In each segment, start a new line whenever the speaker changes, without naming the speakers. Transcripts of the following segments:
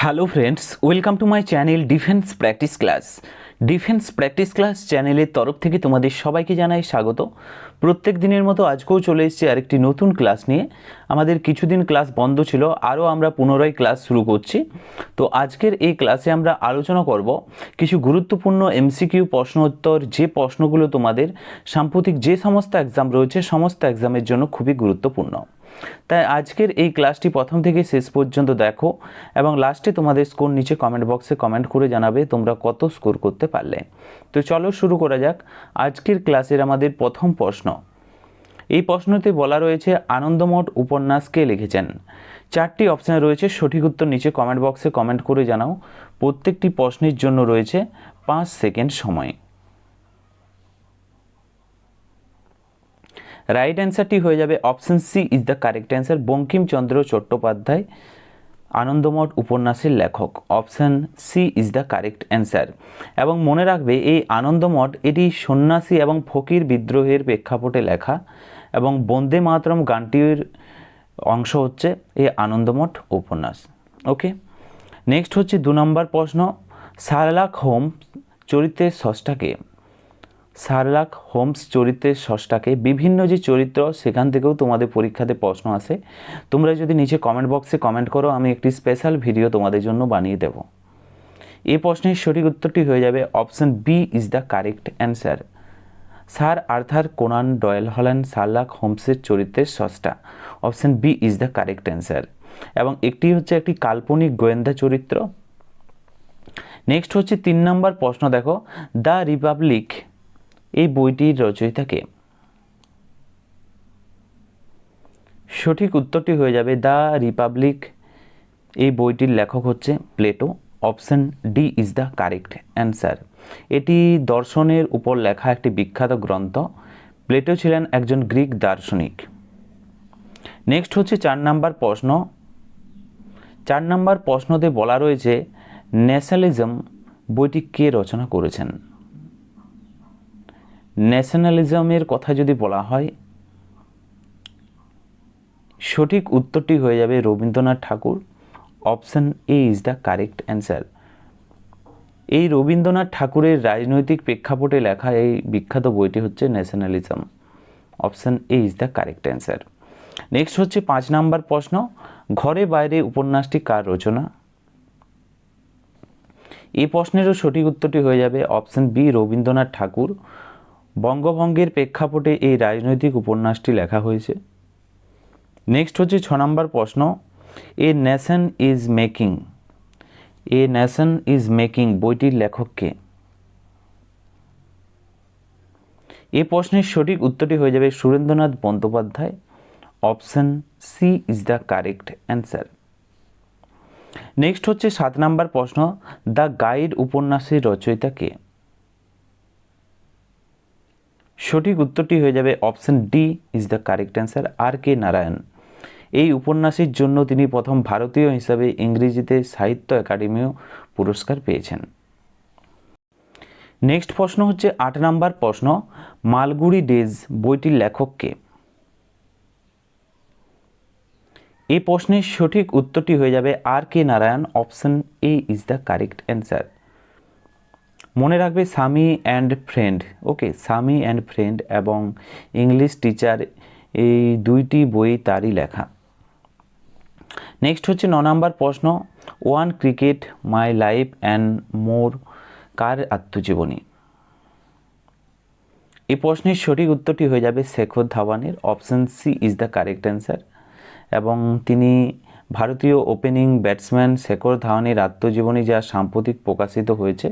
Hello friends, welcome to my channel defence practice class. Defence practice class চ্যানেলের তরফ থেকে তোমাদের সবাইকে জানাই স্বাগত। প্রত্যেক দিনের মতো আজকেও চলে এসেছি আরেকটি নতুন ক্লাস নিয়ে। আমাদের কিছুদিন ক্লাস বন্ধ ছিল, আরও আমরা পুনরায় ক্লাস শুরু করছি। তো আজকের এই ক্লাসে আমরা আলোচনা করব কিছু গুরুত্বপূর্ণ এমসিকিউ প্রশ্ন উত্তর, যে প্রশ্নগুলো তোমাদের সাম্প্রতিক যে সমস্ত এক্সাম রয়েছে সমস্ত এক্সামের জন্য খুবই গুরুত্বপূর্ণ। তাই আজকের এই ক্লাসটি প্রথম থেকে শেষ পর্যন্ত দেখো এবং লাস্টে তোমাদের স্কোর নিচে কমেন্ট বক্সে কমেন্ট করে জানাবে তোমরা কত স্কোর করতে পারলে। তো চলো শুরু করা যাক আজকের ক্লাসের আমাদের প্রথম প্রশ্ন। এই প্রশ্নতে বলা রয়েছে আনন্দমঠ উপন্যাস কে লিখেছেন। চারটি অপশান রয়েছে, সঠিক উত্তর নিচে কমেন্ট বক্সে কমেন্ট করে জানাও। প্রত্যেকটি প্রশ্নের জন্য রয়েছে 5 সেকেন্ড সময়। রাইট অ্যান্সারটি হয়ে যাবে option C is the correct answer. Bankimchandra Chattopadhyay Anandamath উপন্যাসের লেখক। Option C is the correct answer. এবং মনে রাখবে এই আনন্দমঠ এটি সন্ন্যাসী এবং ফকির বিদ্রোহের প্রেক্ষাপটে লেখা, এবং বন্দে মাতরম গানটির অংশ হচ্ছে এই আনন্দমঠ উপন্যাস। ওকে, নেক্সট হচ্ছে 2 নম্বর প্রশ্ন। শার্লক হোমস চরিত্রের স্রষ্টাকে। শার্লক হোমস চরিত্রের স্রষ্টাকে। বিভিন্ন যে চরিত্র সেখান থেকেও তোমাদের পরীক্ষাতে প্রশ্ন আসে। তোমরা যদি নিচে কমেন্ট বক্সে কমেন্ট করো, আমি একটি স্পেশাল ভিডিও তোমাদের জন্য বানিয়ে দেব। এই প্রশ্নের সঠিক উত্তরটি হয়ে যাবে option B is the correct answer. Sir Arthur Conan Doyle হলেন শার্লক হোমসের চরিত্রের স্রষ্টা। Option B is the correct answer. এবং একটি হচ্ছে একটি কাল্পনিক গোয়েন্দা চরিত্র। নেক্সট হচ্ছে 3 নম্বর প্রশ্ন। দেখো, দ্য রিপাবলিক এই বইটির রচয়িতাকে। সঠিক উত্তরটি হয়ে যাবে দ্য রিপাবলিক এই বইটির লেখক হচ্ছে Plato. Option D is the correct answer. এটি দর্শনের উপর লেখা একটি বিখ্যাত গ্রন্থ। প্লেটো ছিলেন একজন গ্রিক দার্শনিক। নেক্সট হচ্ছে 4 নম্বর প্রশ্ন। 4 নম্বর প্রশ্নতে বলা রয়েছে ন্যাশনালিজম বইটি কে রচনা করেছেন। ন্যাশনালিজমের কথা যদি বলা হয়, সঠিক উত্তরটি হয়ে যাবে Rabindranath Thakur. Option A is the correct answer. এই রবীন্দ্রনাথ ঠাকুরের রাজনৈতিক প্রেক্ষাপটে লেখা এই বিখ্যাত বইটি হচ্ছে nationalism. Option A is the correct answer. Next হচ্ছে 5 নম্বর প্রশ্ন। ঘরে বাইরে উপন্যাসটি কার রচনা। এই প্রশ্নেরও সঠিক উত্তরটি হয়ে যাবে অপশন বি রবীন্দ্রনাথ ঠাকুর। বঙ্গভঙ্গের প্রেক্ষাপটে এই রাজনৈতিক উপন্যাসটি লেখা হয়েছে। নেক্সট হচ্ছে 6 নম্বর প্রশ্ন। A nation is making. A nation is making বইটির লেখককে। এই প্রশ্নের সঠিক উত্তরটি হয়ে যাবে Surendranath Bandyopadhyay. Option C is the correct answer. Next হচ্ছে 7 নম্বর প্রশ্ন। দ্য গাইড উপন্যাসের রচয়িতাকে। সঠিক উত্তরটি হয়ে যাবে option D is the correct answer. R K Narayan. এই উপন্যাসের জন্য তিনি প্রথম ভারতীয় হিসাবে ইংরেজিতে সাহিত্য একাডেমিও পুরস্কার পেয়েছেন। নেক্সট প্রশ্ন হচ্ছে 8 নম্বর প্রশ্ন। মালগুড়ি ডেজ বইটির লেখককে। এই প্রশ্নের সঠিক উত্তরটি হয়ে যাবে R K Narayan. Option A is the correct answer. মনে রাখবে Swami and friend. Okay, Swami and friend এবং ইংলিশ টিচার এই দুইটি বই তারই লেখা। নেক্সট হচ্ছে 9 নম্বর প্রশ্ন। One cricket my life and more কার আত্মজীবনী। এই প্রশ্নের সঠিক উত্তরটি হয়ে যাবে শেখর ধাওয়ানের। Option C is the correct answer. এবং তিনি ভারতীয় ওপেনিং ব্যাটসম্যান শেখর ধাওয়ানের আত্মজীবনী, যা সাম্প্রতিক প্রকাশিত হয়েছে।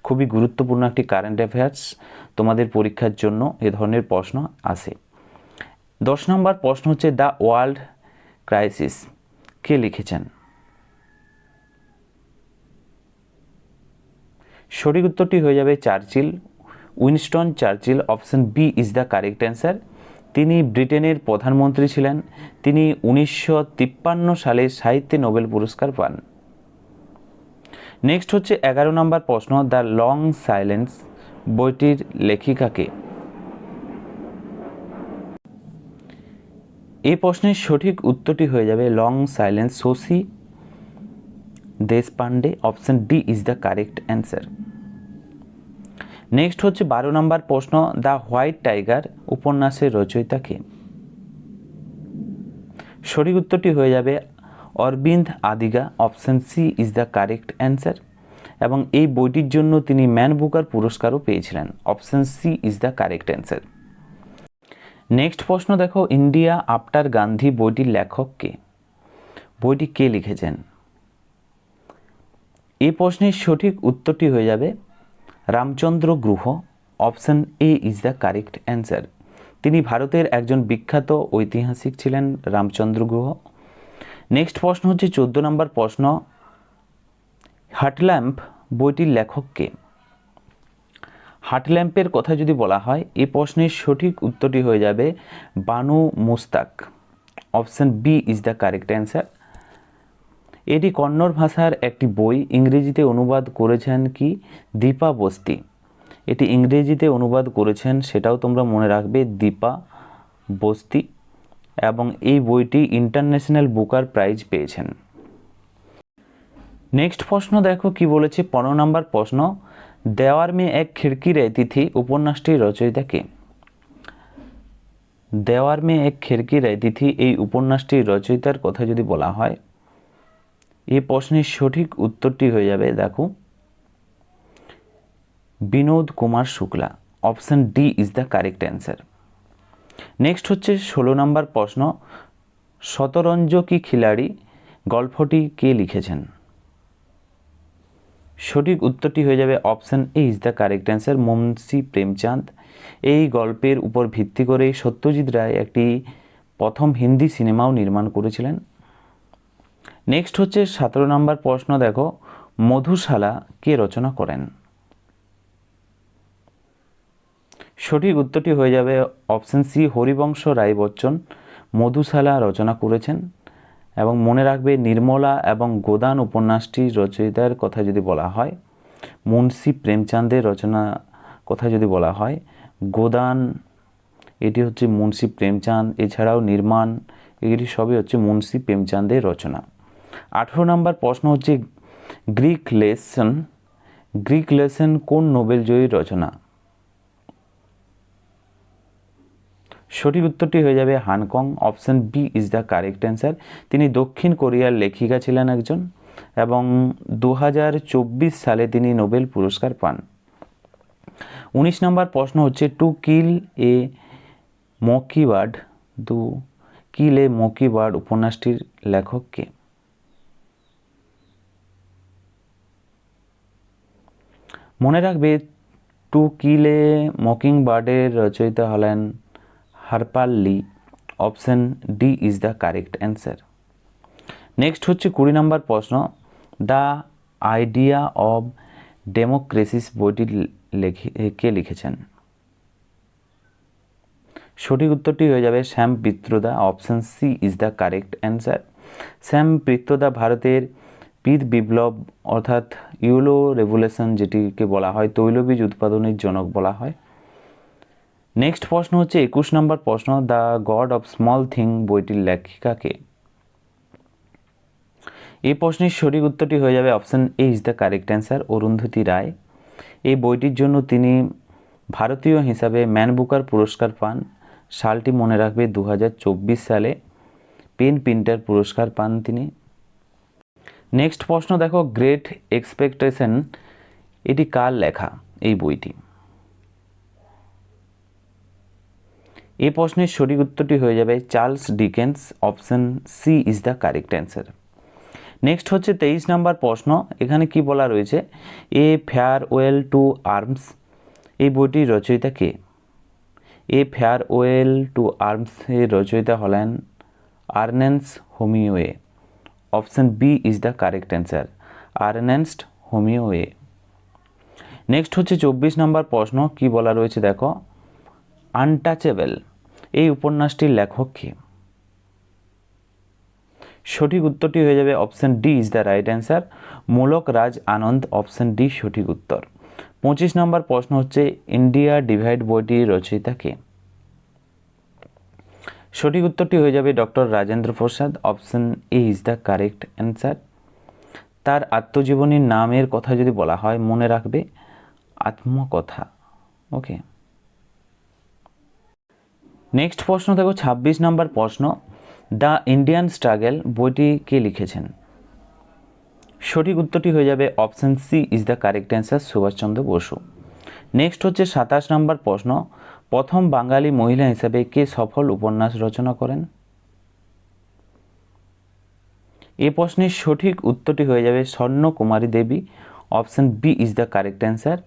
খুবই গুরুত্বপূর্ণ একটি কারেন্ট অ্যাফেয়ার্স, তোমাদের পরীক্ষার জন্য এ ধরনের প্রশ্ন আসে। 10 নম্বর প্রশ্ন হচ্ছে দ্য ওয়ার্ল্ড ক্রাইসিস কে লিখেছেন। সঠিক উত্তরটি হয়ে যাবে Churchill, Winston Churchill. Option B is the correct answer. তিনি ব্রিটেনের প্রধানমন্ত্রী ছিলেন। তিনি 1953 সালে সাহিত্যে নোবেল পুরস্কার পান। নেক্সট হচ্ছে 11 নম্বর প্রশ্ন। দ্য লং সাইলেন্স বইটির লেখিকাকে। এই প্রশ্নের সঠিক উত্তরটি হয়ে যাবে long silence Shashi Deshpande. Option D is the correct answer. Next হচ্ছে 12 নম্বর প্রশ্ন, দ্য হোয়াইট টাইগার উপন্যাসের রচয়িতা কে? সঠিক উত্তরটি হয়ে যাবে Aravind Adiga. Option C is the correct answer. এবং এই বইটির জন্য তিনি ম্যান বুকার পুরস্কারও পেয়েছিলেন। Option C is the correct answer. Next প্রশ্ন দেখো, ইন্ডিয়া আফটার গান্ধী বইটির লেখক কে? বইটি কে লিখেছেন? এই প্রশ্নের সঠিক উত্তরটি হয়ে যাবে Ramchandra Guha. Option A is the correct answer. তিনি ভারতের একজন বিখ্যাত ঐতিহাসিক ছিলেন রামচন্দ্র গুহ। নেক্সট প্রশ্ন হচ্ছে 14 নম্বর প্রশ্ন, হার্টল্যাম্প বইটির লেখক কে? হার্টল্যাম্পের কথা যদি বলা হয়, এই প্রশ্নের সঠিক উত্তরটি হয়ে যাবে Banu Mushtaq. Option B is the correct answer. এটি কন্নড় ভাষার একটি বই, ইংরেজিতে অনুবাদ করেছেন কি দীপা বস্তি। এটি ইংরেজিতে অনুবাদ করেছেন, সেটাও তোমরা মনে রাখবে, দীপা বস্তি। এবং এই বইটি ইন্টারন্যাশনাল বুকার প্রাইজ পেয়েছেন। নেক্সট প্রশ্ন দেখো কি বলেছে, 15 নম্বর প্রশ্ন, দেওয়ার মে এক খিড়কি রহতি থি উপন্যাসটির রচয়িতা কে? দেওয়ার মে এক খিড়কি রহতি থি এই উপন্যাসটির রচয়িতার কথা যদি বলা হয়, এই প্রশ্নের সঠিক উত্তরটি হয়ে যাবে দেখো Vinod Kumar Shukla. Option D is the correct answer. Next হচ্ছে 16 নম্বর প্রশ্ন, শতরঞ্জ কি খিলাড়ি গল্পটি কে লিখেছেন? সঠিক উত্তরটি হয়ে যাবে option A is the correct answer, Munshi Premchand. এই গল্পের উপর ভিত্তি করে সত্যজিৎ রায় একটি প্রথম হিন্দি সিনেমাও নির্মাণ করেছিলেন। নেক্সট হচ্ছে 17 নম্বর প্রশ্ন দেখো, মধুশালা কে রচনা করেন? সঠিক উত্তরটি হয়ে যাবে অপশন সি, হরিবংশ রায় বচ্চন মধুশালা রচনা করেছেন। এবং মনে রাখবে, নির্মলা এবং গোদান উপন্যাসটির রচয়িতার কথা যদি বলা হয়, মুন্সি প্রেমচাঁদের রচনা কথা যদি বলা হয়, গোদান এটি হচ্ছে মুন্সি প্রেমচাঁদ, এছাড়াও নির্মাণ, এগুলি সবই হচ্ছে মুন্সি প্রেমচাঁদের রচনা। 18 নম্বর প্রশ্ন হচ্ছে গ্রিক লেসন কোন নোবেল জয়ীর রচনা? সঠিক উত্তরটি হয়ে যাবে Han Kang. Option B is the correct answer. তিনি দক্ষিণ কোরিয়ার লেখিকা ছিলেন একজন, এবং 2024 সালে তিনি নোবেল পুরস্কার পান। 19 নম্বর প্রশ্ন হচ্ছে টু কিল এ মকিবার্ড উপন্যাসটির লেখক কে? মনে রাখবে, টু কিল এ মকিংবার্ডের রচয়িতা হলেন Harper Lee. Option D is the correct answer. Next হচ্ছে 20 নম্বর প্রশ্ন, দ্য আইডিয়া অব ডেমোক্রেসিস বইটি কে লিখেছেন? সঠিক উত্তরটি হয়ে যাবে Shyam Pitroda. Option C is the correct answer. Shyam Pitroda ভারতের পিত বিপ্লব অর্থাৎ ইয়েলো রেভলিউশন যেটিকে বলা হয়, তৈলবীজ উৎপাদনের জনক বলা হয়। নেক্সট প্রশ্ন হচ্ছে 21 নম্বর প্রশ্ন, the god of small thing বইটির লেখিকা কে? এই প্রশ্নের সঠিক উত্তরটি হয়ে যাবে option A is the correct answer, Arundhati Roy. এই বইটির জন্য তিনি ভারতীয় হিসাবে ম্যান বুকার পুরস্কার পান। সালটি মনে রাখবে 2024 সালে পেন প্রিন্টার পুরস্কার পান তিনি। নেক্সট প্রশ্ন দেখো, গ্রেট এক্সপেকটেশন এটি কার লেখা এই বইটি? এই প্রশ্নের সঠিক উত্তরটি হয়ে যাবে Charles Dickens. Option C is the correct answer. Next হচ্ছে 23 নম্বর প্রশ্ন, এখানে কি বলা রয়েছে, এ ফেয়ারওয়েল টু আর্মস এই বইটির রচয়িতা কে? এ ফেয়ারওয়েল টু আর্মস এর রচয়িতা হলেন Ernest Hemingway. Option B is the correct answer, Ernest Hemingway. Next হচ্ছে 24 নম্বর প্রশ্ন, কি বলা রয়েছে দেখো, আনটাচেবল এই উপন্যাসটির লেখক কে? সঠিক উত্তরটি হয়ে যাবে option D is the right answer, মূলক রাজ আনন্দ। অপশন ডি সঠিক উত্তর। 25 নম্বর প্রশ্ন হচ্ছে ইন্ডিয়া ডিভাইড বইটির রচয়িতা কে? সঠিক উত্তরটি হয়ে যাবে doctor Rajendra Prasad. Option A is the correct answer. তার আত্মজীবনীর নামের কথা যদি বলা হয়, মনে রাখবে আত্মকথা। ওকে, নেক্সট প্রশ্ন দেখো 26 নম্বর প্রশ্ন, দ্য ইন্ডিয়ান স্ট্রাগল বইটি কে লিখেছেন? সঠিক উত্তরটি হয়ে যাবে option C is the correct answer, Subhashchandra Bose. Next হচ্ছে 27 নম্বর প্রশ্ন, প্রথম বাঙালি মহিলা হিসাবে কে সফল উপন্যাস রচনা করেন? এই প্রশ্নের সঠিক উত্তরটি হয়ে যাবে Swarnakumari Devi, option B is the correct answer.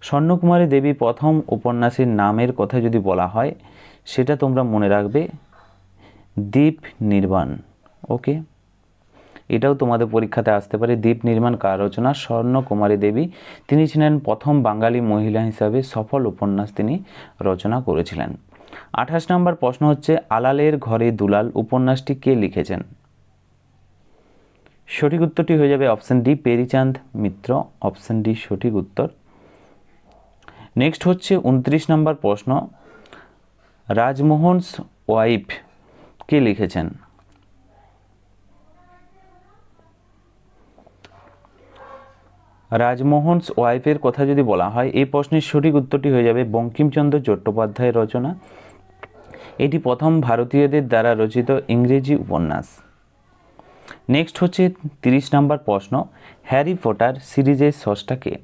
Swarnakumari Devi প্রথম উপন্যাসের নামের কথা যদি বলা হয়, সেটা তোমরা মনে রাখবে দ্বীপ নির্বাণ। ওকে, এটাও তোমাদের পরীক্ষাতে আসতে পারে। দ্বীপ নির্মাণ কার রচনা? স্বর্ণকুমারী দেবী। তিনি ছিলেন প্রথম বাঙালি মহিলা হিসাবে সফল উপন্যাস তিনি রচনা করেছিলেন। 28 নম্বর প্রশ্ন হচ্ছে, আলালের ঘরে দুলাল উপন্যাসটি কে লিখেছেন? সঠিক উত্তরটি হয়ে যাবে অপশন ডি পেরিচাঁদ মিত্র, অপশন ডি সঠিক উত্তর। নেক্সট হচ্ছে 29 নম্বর প্রশ্ন, রাজমোহনস ওয়াইফ কে লিখেছেন? রাজমোহনস ওয়াইফের কথা যদি বলা হয়, এই প্রশ্নের সঠিক উত্তরটি হয়ে যাবে বঙ্কিমচন্দ্র চট্টোপাধ্যায়ের রচনা। এটি প্রথম ভারতীয়দের দ্বারা রচিত ইংরেজি উপন্যাস। নেক্সট হচ্ছে 30 নম্বর প্রশ্ন, হ্যারি পটার সিরিজের স্রষ্টা কে?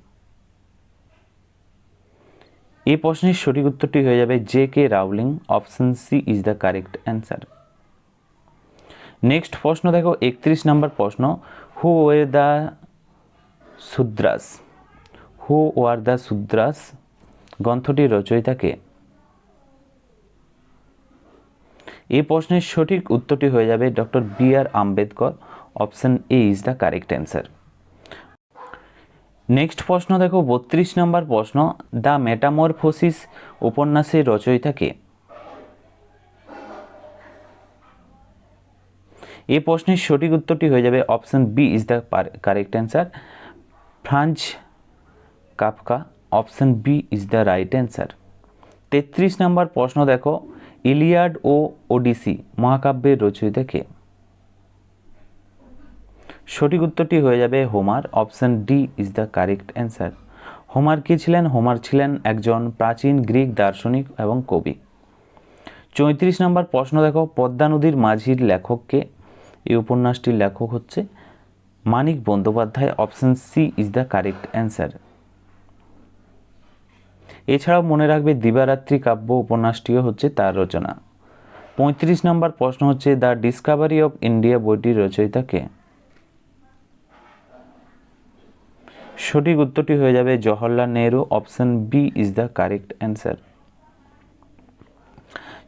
এই প্রশ্নের সঠিক উত্তরটি হয়ে যাবে J K. Rowling, option C is the correct answer. Next প্রশ্ন দেখো 31 নম্বর প্রশ্ন, who were the Shudras, who were the Shudras গ্রন্থটির রচয়িতা কে? এই প্রশ্নের সঠিক উত্তরটি হয়ে যাবে doctor B R. Ambedkar, option A is the correct answer. Next প্রশ্ন দেখো 32 নম্বর প্রশ্ন, দ্য মেটামরফোসিস উপন্যাসের রচয়িতা কে? এই প্রশ্নের সঠিক উত্তরটি হয়ে যাবে option B is the correct answer, Franz Kafka, option B is the right answer. 33 নম্বর প্রশ্ন দেখো, ইলিয়াড ও ওডিসি মহাকাব্যের রচয়িতা কে? সঠিক উত্তরটি হয়ে যাবে Homer, option D is the correct answer. Homer কে ছিলেন? হোমার ছিলেন একজন প্রাচীন গ্রিক দার্শনিক এবং কবি। 34 নম্বর প্রশ্ন দেখো, পদ্মা নদীর মাঝির লেখককে? এই উপন্যাসটির লেখক হচ্ছে Manik Bandyopadhyay, option C is the correct answer. এছাড়াও মনে রাখবে দিবারাত্রি কাব্য উপন্যাসটিও হচ্ছে তার রচনা। 35 নম্বর প্রশ্ন হচ্ছে, দ্য ডিসকভারি অফ ইন্ডিয়া বইটির রচয়িতা কে? সঠিক উত্তরটি হয়ে যাবে Jawaharlal Nehru, option B is the correct answer.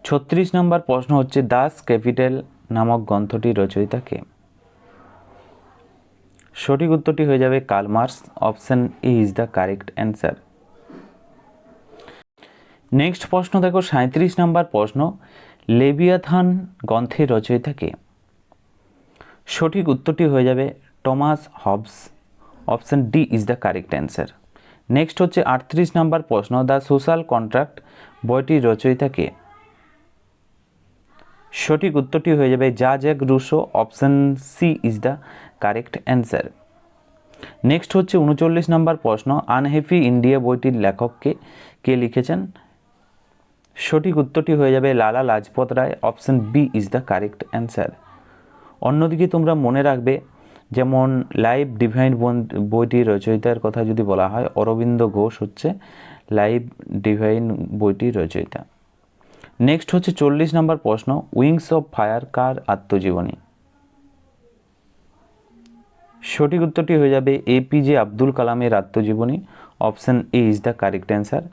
36 নম্বর প্রশ্ন হচ্ছে, দাস ক্যাপিটাল নামক গ্রন্থটির রচয়িতা কে? সঠিক উত্তরটি হয়ে যাবে Karl Marx, option A is the correct answer. Next প্রশ্ন দেখো 37 নম্বর প্রশ্ন, লেভিয়াথান গ্রন্থের রচয়িতা কে? সঠিক উত্তরটি হয়ে যাবে Thomas Hobbes, option D is the correct answer. Next হচ্ছে 38 নম্বর প্রশ্ন, দ্য সোশ্যাল কন্ট্রাক্ট বইটির রচয়িতা কে? সঠিক উত্তরটি হয়ে যাবে Jacques Rousseau, option C is the correct answer. Next হচ্ছে 39 নম্বর প্রশ্ন, আনহ্যাপি ইন্ডিয়া বইটির লেখককে কে লিখেছেন? সঠিক উত্তরটি হয়ে যাবে Lala Lajpat Rai, option B is the correct answer. অন্যদিকে তোমরা মনে রাখবে, যেমন লাইভ ডিভাইন বইটির রচয়িতার কথা যদি বলা হয়, অরবিন্দ ঘোষ হচ্ছে লাইভ ডিভাইন বইটির রচয়িতা। নেক্সট হচ্ছে 40 নম্বর প্রশ্ন, উইংস অফ ফায়ার কার আত্মজীবনী? সঠিক উত্তরটি হয়ে যাবে এপিজে আব্দুল কালামের আত্মজীবনী, option A is the correct answer.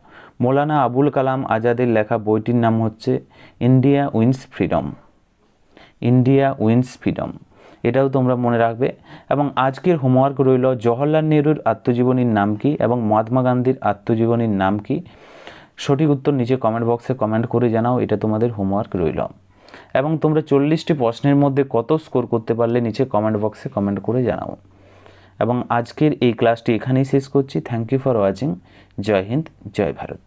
Maulana Abul Kalam আজাদের লেখা বইটির নাম হচ্ছে India wins freedom, India wins freedom, এটাও তোমরা মনে রাখবে। এবং আজকের হোমওয়ার্ক রইল, জওহরলাল নেহরুর আত্মজীবনীর নাম কি এবং মহাত্মা গান্ধীর আত্মজীবনীর নাম কি? সঠিক উত্তর নিচে কমেন্ট বক্সে কমেন্ট করে জানাও, এটা তোমাদের হোমওয়ার্ক রইল। এবং তোমরা 40টি প্রশ্নের মধ্যে কত স্কোর করতে পারলে নিচে কমেন্ট বক্সে কমেন্ট করে জানাও। এবং আজকের এই ক্লাসটি এখানেই শেষ করছি। Thank you for watching. জয় হিন্দ, জয় ভারত।